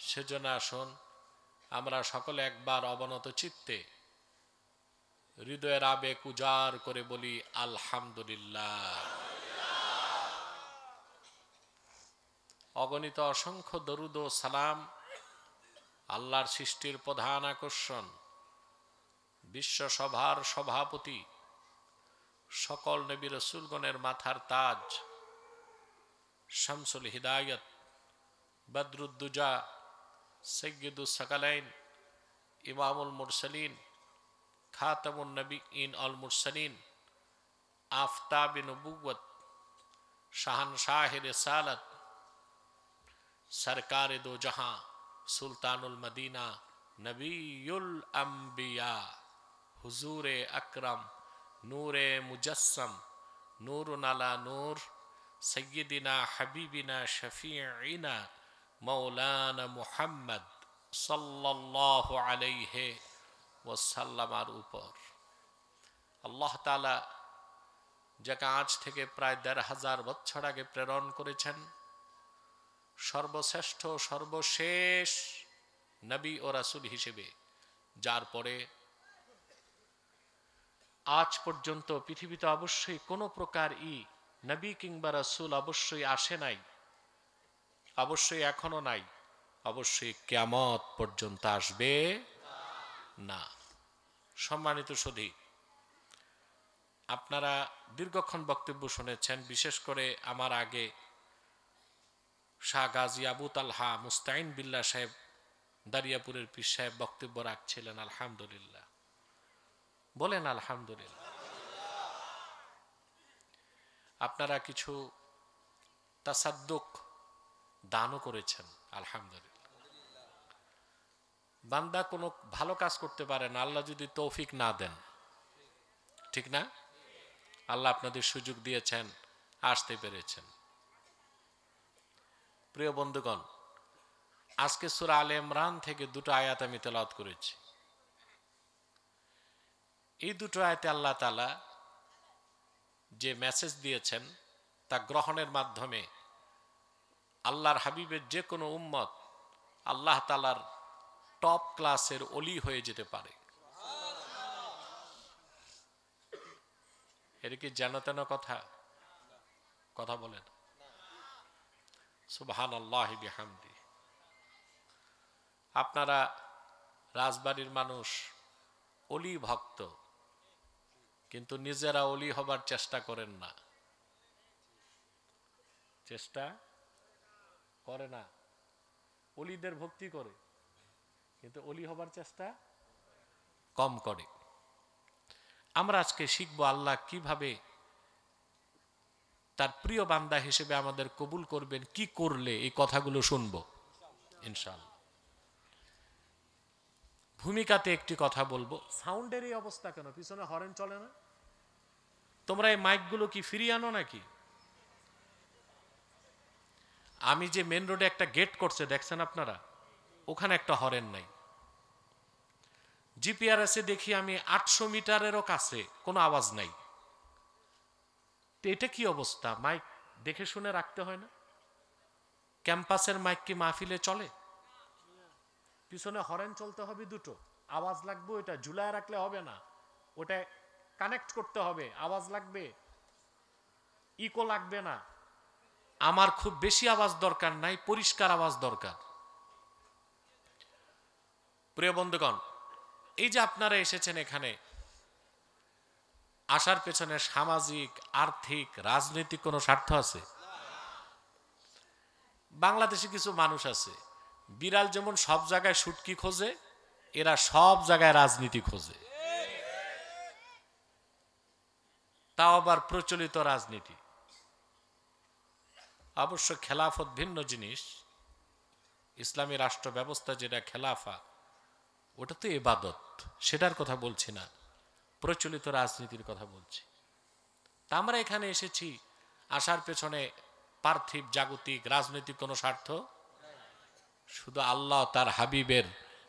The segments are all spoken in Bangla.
সেজন্য আসুন আমরা সকলে একবার অবনত চিত্তে হৃদয়ের আবেগ উজাড় করে বলি আলহামদুলিল্লাহ। অগণিত অসংখ্য দরুদ ও সালাম আল্লাহর সৃষ্টির প্রধান আকর্ষণ, বিশ্বসভার সভাপতি, সকল নবী রাসূলগণের মাথার তাজ, শামসুল হিদায়াত, বদরুদ্দুজা, সৈয়দুস সাকালাইন, ইমামুল মুরসালিন, খাতামুন নবীন আল মুরসালিন, আফতাব নবুওয়াত, শাহনশাহ রিসালাত, সরকার দো জাহাं, সুলতানুল মদিনা, নবীউল আম্বিয়া, হুজুরে আকরম, নূরে মুজস্সম, নূরুন আলা নূর, সৈয়দিনা হাবিবিনা শফিঈনা মৌলানা মুহাম্মদ সাল্লাল্লাহু আলাইহি ওয়াসাল্লামার উপর আল্লাহ তাআলা যাকে আজ থেকে প্রায় ১৫০০ বছর আগে প্রেরণ করেছেন, সর্বশ্রেষ্ঠ সর্বশেষ নবী ও রাসূল হিসেবে, যার পরে আজ পর্যন্ত পৃথিবীতে অবশ্যই কোনো প্রকার নবী কিংবা রাসূল অবশ্যই আসে নাই, অবশ্যই এখনো নাই, অবশ্যই কিয়ামত পর্যন্ত আসবে না। সম্মানিত সুধী, আপনারা দীর্ঘক্ষণ বক্তব্য শুনেছেন। বিশেষ করে আমার আগে শাহ গাজী আবু তালহা মুস্তাইন বিল্লাহ সাহেব, দারিয়াপুরের পীর সাহেব বক্তব্য রাখছিলেন। আলহামদুলিল্লাহ বলেন আলহামদুলিল্লাহ। আপনারা কিছু তাসাদ্দুক দানও করেছেন। আলহামদুলিল্লাহ। বান্দা কোনো ভালো কাজ করতে পারে না আল্লাহ যদি তৌফিক না দেন, ঠিক না? আল্লাহ আপনাদের সুযোগ দিয়েছেন, আসতে পেরেছেন। প্রিয় বন্ধুগণ, আজকে সূরা আলে ইমরান থেকে দুটো আয়াত আমি তেলাওয়াত করেছি। এই দুটো আয়াতে আল্লাহ তাআলা যে মেসেজ দিয়েছেন তা গ্রহণের মাধ্যমে আল্লাহর হাবিবের যে কোনো উম্মত আল্লাহ তাআলার টপ ক্লাসের ওলি হয়ে যেতে পারে। এটা কি যেন তেন কথা? কথা বলেন সুবহানাল্লাহি বিহামদি। আপনারা রাজবাড়ির মানুষ, ওলি ভক্ত, কিন্তু নিজেরা ওলি হবার চেষ্টা করেন না, চেষ্টা করে না। ওলিদের ভক্তি করে কিন্তু ওলি হবার চেষ্টা কম করে। আমরা আজকে শিখবো আল্লাহ কিভাবে তার প্রিয় বান্দা হিসেবে আমাদের কবুল করবেন, কি করলে এই কথাগুলো শুনবো ইনশাআল্লাহ। ভূমিকাতে একটি কথা বলবো। সাউন্ডের এই অবস্থা কেন? পিছনে হরেন চলে না? তোমরা এই মাইকগুলো কি ফিরিয়ে আনো নাকি? আমি যে মেন রোডে একটা গেট করছে দেখছেন আপনারা, ওখানে একটা হরেন নাই। জিপিআরএসে দেখি আমি ৮০০ মিটারেরও কাছে কোনো আওয়াজ নাই। তো এটা কি অবস্থা? মাইক দেখে শুনে রাখতে হয় না? ক্যাম্পাসের মাইক কি মাহফিলে চলে? পিছনে হরেন চলতে হবে দুটো, আওয়াজ লাগবে, ওটা ঝুলায় রাখলে হবে না, ওটা কানেক্ট করতে হবে, আওয়াজ লাগবে, ইকো লাগবে না। আমার খুব বেশি আওয়াজ দরকার নাই, পরিষ্কার আওয়াজ দরকার। প্রিয় বন্ধুগণ, এই যে আপনারা এসেছেন এখানে, আসার পেছনে সামাজিক, আর্থিক, রাজনৈতিক কোনো স্বার্থ আছে? বাংলাদেশে কিছু মানুষ আছে, বিড়াল যেমন সব জায়গায় শুটকি খোঁজে, এরা সব জায়গায় রাজনীতি খোঁজে, তাও আবার প্রচলিত রাজনীতি। অবশ্য খেলাফত ভিন্ন জিনিস। ইসলামী রাষ্ট্র ব্যবস্থা যেটা খেলাফা, ওটা তো ইবাদত, সেটার কথা বলছি না, প্রচলিত রাজনীতির কথা বলছি। তা আমরা এখানে এসেছি, আসার পেছনে পার্থিব জাগতিক রাজনৈতিক কোনো স্বার্থ, শুধু আল্লাহ তার হাবিবের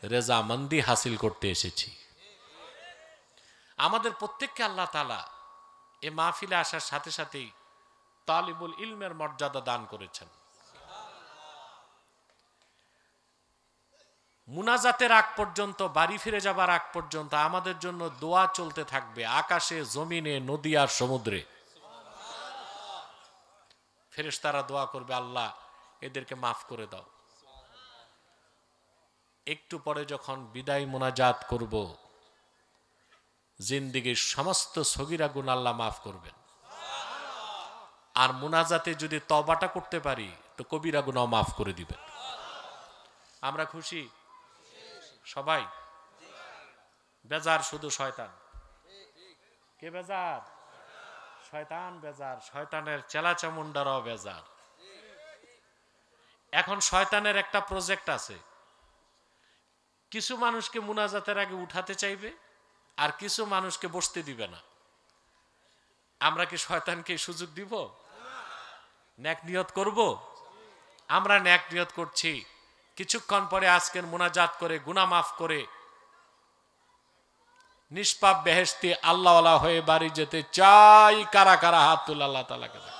রেজামন্দি হাসিল করতে এসেছি। আমাদের প্রত্যেককে আল্লাহ তাআলা এ মাহফিলে আসার সাথে সাথেই তালিবুল ইলমের মর্যাদা দান করেছেন। মুনাজাতের আগ পর্যন্ত, বাড়ি ফিরে যাবার আগ পর্যন্ত আমাদের জন্য দোয়া চলতে থাকবে, আকাশে, জমিনে, নদী আর সমুদ্রে। ফেরেশতারা দোয়া করবে, আল্লাহ এদেরকে মাফ করে দাও। একটু পরে যখন বিদায় মোনাজাত করব, জিন্দেগীর সমস্ত সগীরা গুনাহ আল্লাহ মাফ করবেন। আর মুনাজাতে যদি তওবাটা করতে পারি তো কবিরা গুনাহ মাফ করে দিবেন। আমরা খুশি সবাই? বেজার শুধু শয়তান। কে বেজার? শয়তান বেজার, শয়তানের চেলাচামুন্ডারাও বেজার। এখন শয়তানের একটা প্রজেক্ট আছে, কিছু মানুষকে মুনাজাতের আগে উঠাতে চাইবে আর কিছু মানুষকে বসতে দিবে না। আমরা কি শয়তানকে সুযোগ দিব? নেক নিয়ত করব? আমরা নেক নিয়ত করছি, কিছুক্ষণ পরে আজকের মুনাজাত করে গুনাহ মাফ করে নিষ্পাপ বেহেশতি আল্লাহওয়ালা হয়ে বাড়ি যেতে চাই। কারা কারা হাত তুলে আল্লাহ তাআলাকে দেখ।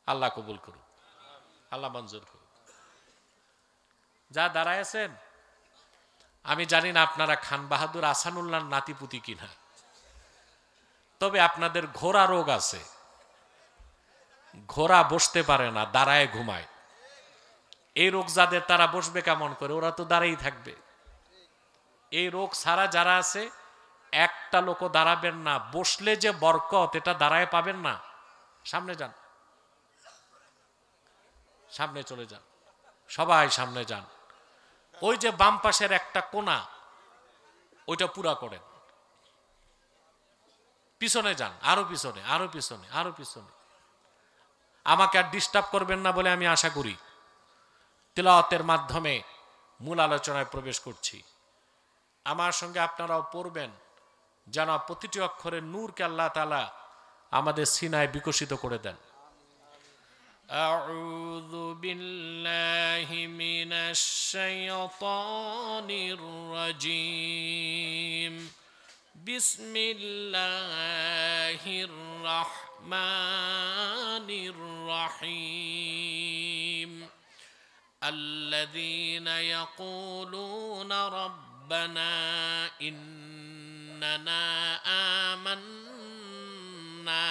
আল্লাহ কবুল করুন, আল্লাহ মঞ্জুর করুন। যা দাঁড়ায় আছেন, আমি জানি না আপনারা খান বাহাদুর আসানুল্লাহর নাতিপুতি কিনা, তবে আপনাদের ঘোড়া রোগ আছে। ঘোড়া বসতে পারে না, দাঁড়ায় ঘুমায়। এই রোগ যাদের, তারা বসবে কেমন করে? ওরা তো দাঁড়াই থাকবে। এই রোগ ছাড়া যারা আছে, একটা লোকও দাঁড়াবেন না। বসলে যে বরকত, এটা দাঁড়ায় পাবেন না। সামনে যান, সামনে চলে যান, সবাই সামনে যান। ওই যে বাম পাশের একটা কোণা, ওইটা পুরা করেন। পিছনে যান, আরো পিছনে, আরো পিছনে, আরো পিছনে। আমাকে আর ডিস্টার্ব করবেন না বলে আমি আশা করি। তিলাওয়াতের মাধ্যমে মূল আলোচনায় প্রবেশ করছি। আমার সঙ্গে আপনারাও পড়বেন, যেন প্রতিটি অক্ষরে নূরকে আল্লাহ তাআলা আমাদের সিনায় বিকশিত করে দেন। আউযু বিল্লাহি মিনাশ শাইতানির রাজীম। বিসমিল্লাহির রাহমানির রাহিম। الذين يقولون ربنا إننا آمنا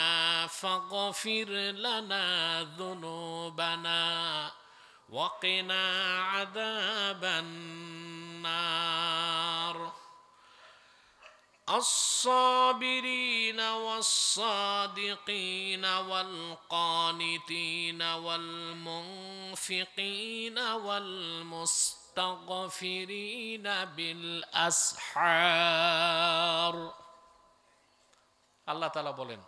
فاغفر لنا ذنوبنا وقنا عذاب النار. الصابرين والصادقين والقانتين والمنفقين والمستغفرين بالأسحار. আল্লাহ তাআলা বলেন,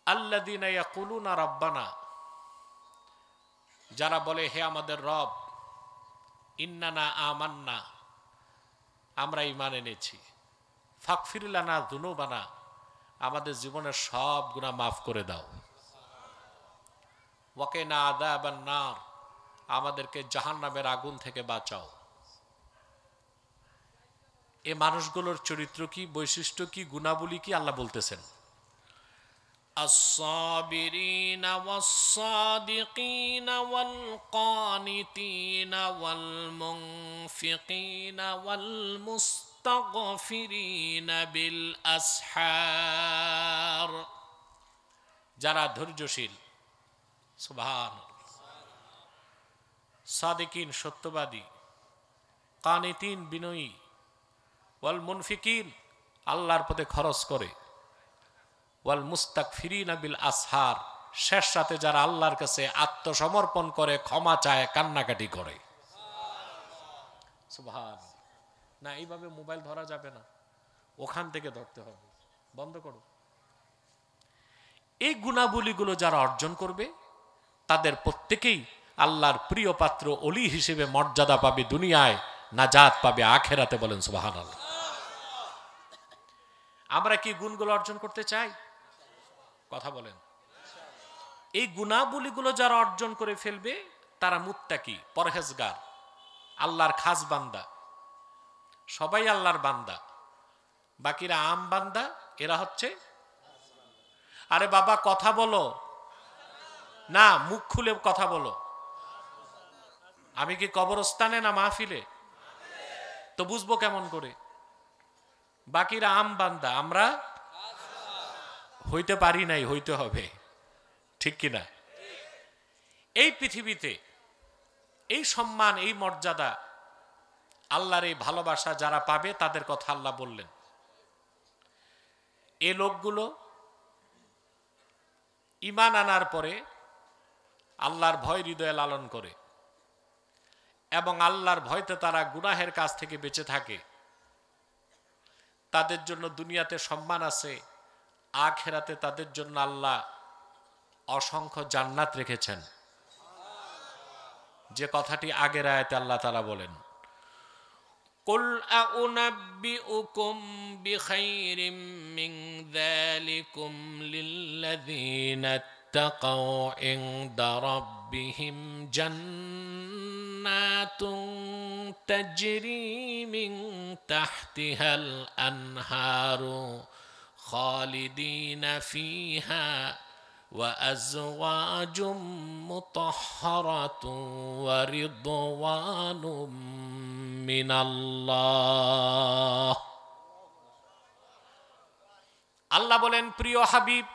আল্লাযীনা ইয়াকুলুনা রাব্বানা, যারা বলে হে আমাদের রব, ইন্নানা আমান্না, আমরা ঈমান এনেছি, ফাগফির লানা যুনুবানা, আমাদের জীবনের সব গুনাহ মাফ করে দাও, ওয়াকিনা আযাবান নার, আমাদেরকে জাহান্নামের আগুন থেকে বাঁচাও। এই মানুষগুলোর চরিত্র কি, বৈশিষ্ট্য কি, গুণাবলী কি আল্লাহ বলতেছেন। الصابرين والصادقين والقانتين والمنفقين والمستغفرين بالأسحار, যারা ধৈর্যশীল, সুবহানাল্লাহ, সাদিকিন সত্যবাদী, কানিতিন বিনয়ী, ওয়াল মুনফিকিন আল্লাহর পথে খরচ করে, ওয়াল মুস্তাগফিরিনা বিল আসহার, শেষ রাতে যারা আল্লাহর কাছে আত্মসমর্পণ করে, ক্ষমা চায়, কান্নাকাটি করে। সুবহানাল্লাহ। না, এইভাবে মোবাইল ধরা যাবে না, ওখান থেকে ধরতে হবে, বন্ধ করো। এই গুণাবলীগুলো যারা অর্জন করবে, তাদের প্রত্যেকেই আল্লাহর প্রিয় পাত্র অলি হিসেবে মর্যাদা পাবে দুনিয়ায়, নাজাত পাবে আখেরাতে। বলেন সুবহানাল্লাহ। আমরা কি গুণগুলো অর্জন করতে চাই? কথা বলেন। এই গুণাবলীগুলো যারা অর্জন করে ফেলবে, তারা মুত্তাকি, পরহেজগার, আল্লাহর খাস বান্দা। সবাই আল্লাহর বান্দা, বাকিরা আম বান্দা, এরা হচ্ছে, আরে বাবা কথা বলো না, মুখ খুলে কথা বলো। আমি কি কবরস্থানে না মাহফিলে? তো বুঝবো কেমন করে? বাকিরা আম বান্দা, আমরা হইতে পারি নাই, হইতে হবে, ঠিক কিনা? এই পৃথিবীতে এই সম্মান, এই মর্যাদা, আল্লাহর এই ভালোবাসা যারা পাবে তাদের কথা আল্লাহ বললেন। এ লোকগুলো ঈমান আনার পরে আল্লাহর ভয় হৃদয়ে লালন করে এবং আল্লাহর ভয়তে তারা গুনাহের কাছ থেকে বেঁচে থাকে। তাদের জন্য দুনিয়াতে সম্মান আছে, আখিরাতে তাদের জন্য আল্লাহ অসংখ্য জান্নাত রেখেছেন। যে কথাটি আগের আয়াতে আল্লাহ তাআলা বলেন, কুল আউনাব্বিউকুম বিখাইরিম মিন যালিকুম লিল্লাযীনা ইত্তাকাউ ইনদা রাব্বিহিম জান্নাতুন তাজরি মিন তাহতিহাল আনহারু খালিদিনা ফিহা وأزواج مطهرة ورضوان من الله। আল্লাহ বলেন, প্রিয় হাবিব,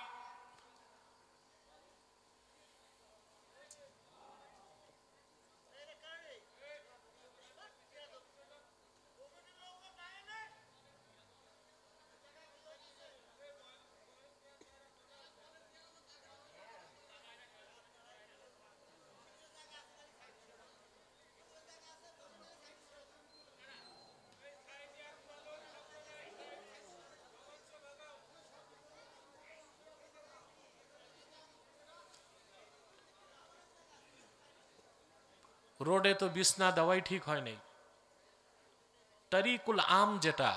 রোডে তো বিছনা দেওয়াই ঠিক হয় নাই। তারিকুল আম, যেটা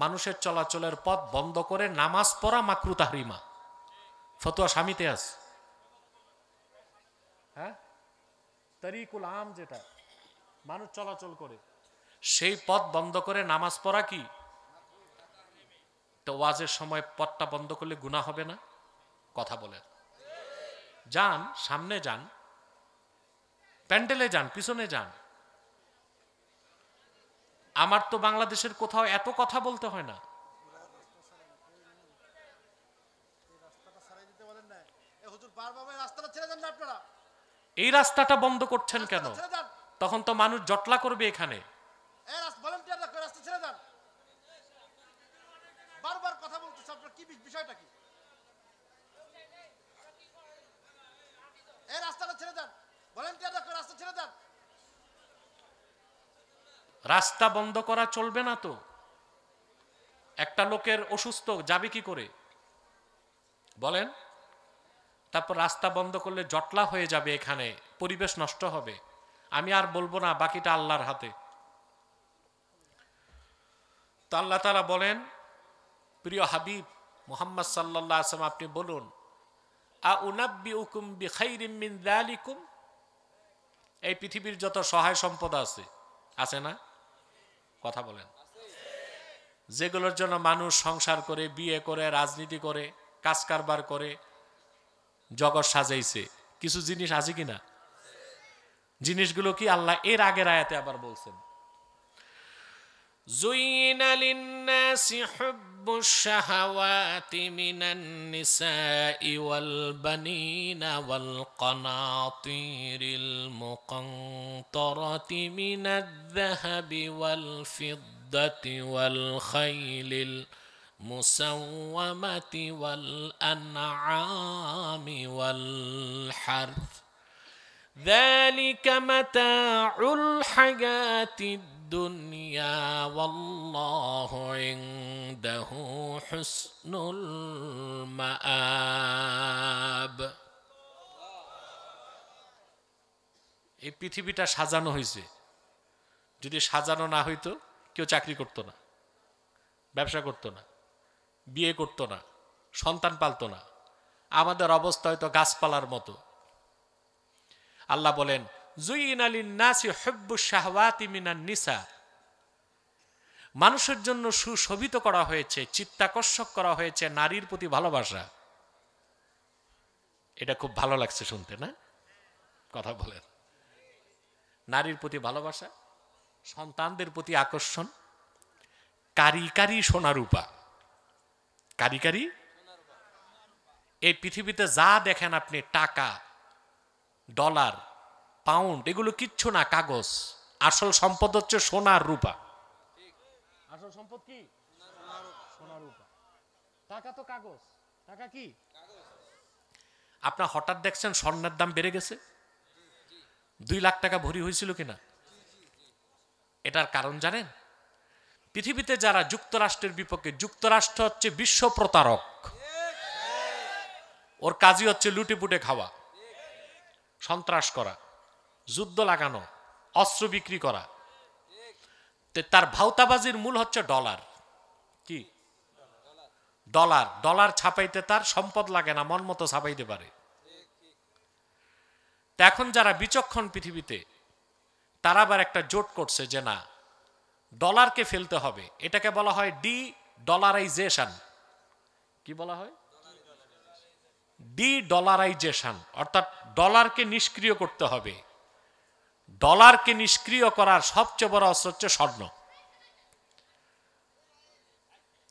মানুষের চলাচলের পথ বন্ধ করে নামাজ পড়া মাকরু তাহরিমা, ফতোয়া স্বামীতে আছে। হ্যাঁ, তারিকুল আম যেটা মানুষ চলাচল করে সেই পথ বন্ধ করে নামাজ পড়া কি? তো ওয়াজের সময় পথটা বন্ধ করলে গুনাহ হবে না? কথা বলেন। যান, সামনে যান, প্যান্ডেলে যান, পিছনে যান। আমার তো বাংলাদেশের কোথাও এত কথা বলতে হয় না। এই রাস্তাটা বন্ধ করছেন কেন? তখন তো মানুষ জটলা করবে এখানে। বারবার কথা বলতেছে, আপনার কি বিষয়টা কি? এই রাস্তাটা ছেড়ে দেন, ভলান্টিয়াররা রাস্তা ছেড়ে দেন। রাস্তা বন্ধ করা চলবে না তো। একটা লোকের অসুস্থ, যাবে কি করে বলেন? তারপর রাস্তা বন্ধ করলে জটলা হয়ে যাবে, এখানে পরিবেশ নষ্ট হবে। আমি আর বলবো না, বাকিটা আল্লাহর হাতে। তো আল্লাহ তাআলা বলেন, প্রিয় হাবিব মুহাম্মদ সাল্লাল্লাহু আলাইহি ওয়াসাল্লাম, আপনি বলুন, আউনাব্বিউকুম বিখাইরিম মিন যালিকুম, এই পৃথিবীর যত সহায় সম্পদ আছে, আছে না? কথা বলেন। যেগুলোর জন্য মানুষ সংসার করে, বিয়ে করে, রাজনীতি করে, কাজ কারবার করে, জগৎ সাজাইছে, কিছু জিনিস আছে কিনা? জিনিসগুলো কি? আল্লাহ এর আগের আয়াতে আবার বলছেন, زين للناس حب الشهوات من النساء والبنين والقناطير المقنطرة من الذهب والفضة والخيل المسومة والأنعام والحرث ذلك متاع الحياة الدنيا والله عنده حسن المآب। এই পৃথিবীটা সাজানো হয়েছে। যদি সাজানো না হইতো, কেউ চাকরি করতো না, ব্যবসা করতো না, বিয়ে করতো না, সন্তান পালতো না। আমাদের অবস্থা হয়তো গাছপালার মতো। আল্লাহ বলেন, যুইনা লিন-নাসি হুব্বুশ শাহওয়াতি মিনান নিসা, মানুষের জন্য সুশোভিত করা হয়েছে, চিত্তাকর্ষক করা হয়েছে নারীর প্রতি ভালোবাসা। এটা খুব ভালো লাগছে শুনতে, না? কথা বলেন। নারীর প্রতি ভালোবাসা, সন্তানদের প্রতি আকর্ষণ, কারি কারি সোনা রূপা। কারি কারি, এই পৃথিবীতে যা দেখেন আপনি, টাকা, ডলার, পাউন্ড, এগুলো কিচ্ছু না, কাগজ। আসল সম্পদ হচ্ছে সোনার রূপা। আসল সম্পদ কি? সোনা রূপা। টাকা তো কাগজ, টাকা কি? আপনার হঠাৎ দেখছেন স্বর্ণের দাম বেড়ে গেছে, 2 লাখ টাকা ভরি হয়েছিল কিনা? এটার কারণ জানেন? পৃথিবীতে যারা যুক্তরাষ্ট্রের বিপক্ষে, যুক্তরাষ্ট্র হচ্ছে বিশ্ব প্রতারক, ওর কাজই হচ্ছে লুটেপুটে খাওয়া, সন্ত্রাস করা, যুদ্ধ লাগানো, অস্ত্র বিক্রি করা। তার ভাওতাবাজির মূল হচ্ছে ডলার। কি? ডলার। ডলার ছাপাইতে তার সম্পদ লাগে না, মন মতো ছাপাইতে পারে। তা এখন যারা বিচক্ষণ পৃথিবীতে, তারা আবার একটা জোট করছে যে না, ডলারকে ফেলতে হবে। এটাকে বলা হয় ডি ডলারাইজেশন। কি বলা হয়? ডি ডলারাইজেশন, অর্থাৎ ডলারকে নিষ্ক্রিয় করতে হবে। ডলারকে নিষ্ক্রিয় করার সবচেয়ে বড় অস্ত্র হচ্ছে স্বর্ণ।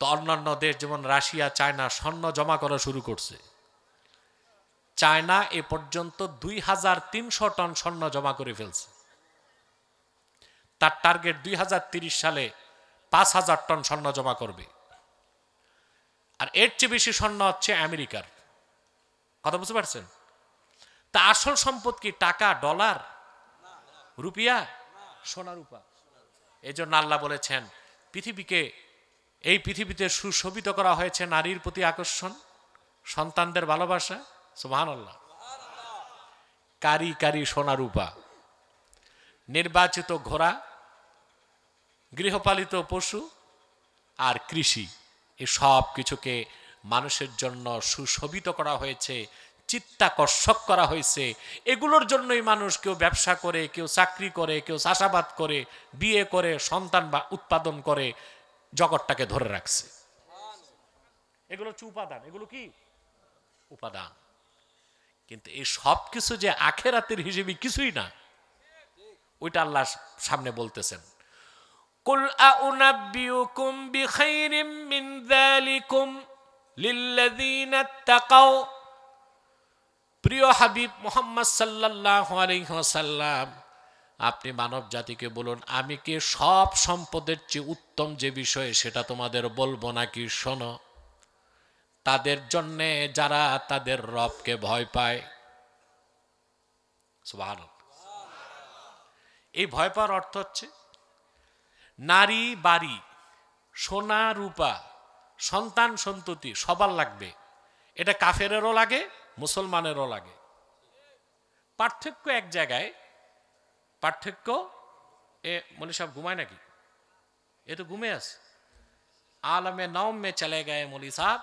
তো অন্যান্য দেশ যেমন রাশিয়া, চায়না স্বর্ণ জমা করা শুরু করছে। চায়না এ পর্যন্ত 2300 টন স্বর্ণ জমা করে ফেলছে। তার টার্গেট 2030 সালে 5000 টন স্বর্ণ জমা করবে। আর এর চেয়ে বেশি স্বর্ণ হচ্ছে আমেরিকার। কথা বুঝতে পারছেন? তা আসল সম্পদ কি? টাকা, ডলার, রুপিয়া, সোনা রূপা। এই জন্য আল্লাহ বলেছেন পৃথিবীকে, এই পৃথিবীতে সুশোভিত করা হয়েছে নারীর প্রতি আকর্ষণ, সন্তানদের ভালোবাসা। সুবহানাল্লাহ। কারি কারি সোনা রূপা, নির্বাচিত ঘোড়া, গৃহপালিত পশু আর কৃষি, এই সব কিছুকে মানুষের জন্য সুশোভিত করা হয়েছে, চিত্তাকর্ষক করা হয়েছে। এগুলোর জন্যই মানুষ কেউ ব্যবসা করে, কেউ চাকরি করে, কেউ চাষাবাদ করে, বিয়ে করে, সন্তান বা উৎপাদন করে, জগৎটাকে ধরে রাখছে। এগুলো হচ্ছে উপাদান। এগুলো কি? উপাদান। কিন্তু এই সব কিছু যে আখেরাতের হিসেবে কিছুই না, ওইটা আল্লাহ সামনে বলতেছেন। কুল আউনাব্বিউকুম বিখাইরিম মিন যালিকুম লিল্লাযীনা তাকাও। প্রিয় হাবিব মুহাম্মদ সাল্লাল্লাহু আলাইহি ওয়াসাল্লাম, আপনি মানব জাতিকে বলুন, আমি কি সব সম্পদের চেয়ে উত্তম যে বিষয় সেটা তোমাদের বলবো নাকি? শোনো, তাদের জন্যে যারা তাদের রবকে ভয় পায়। সুবহানাল্লাহ। এই ভয় পাওয়ার অর্থ হচ্ছে নারী, বাড়ি, সোনা রূপা, সন্তান সন্ততি সবার লাগবে। এটা কাফেরেরও লাগে, মুসলমানেরও লাগে। পার্থক্য এক জায়গায়। পার্থক্য, এ মৌলী সাহেব ঘুমায় নাকি? এ তো ঘুমে আছে। आलम नौम में चले गए मौली साहब,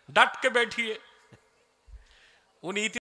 डट के बैठिए। उन्हीं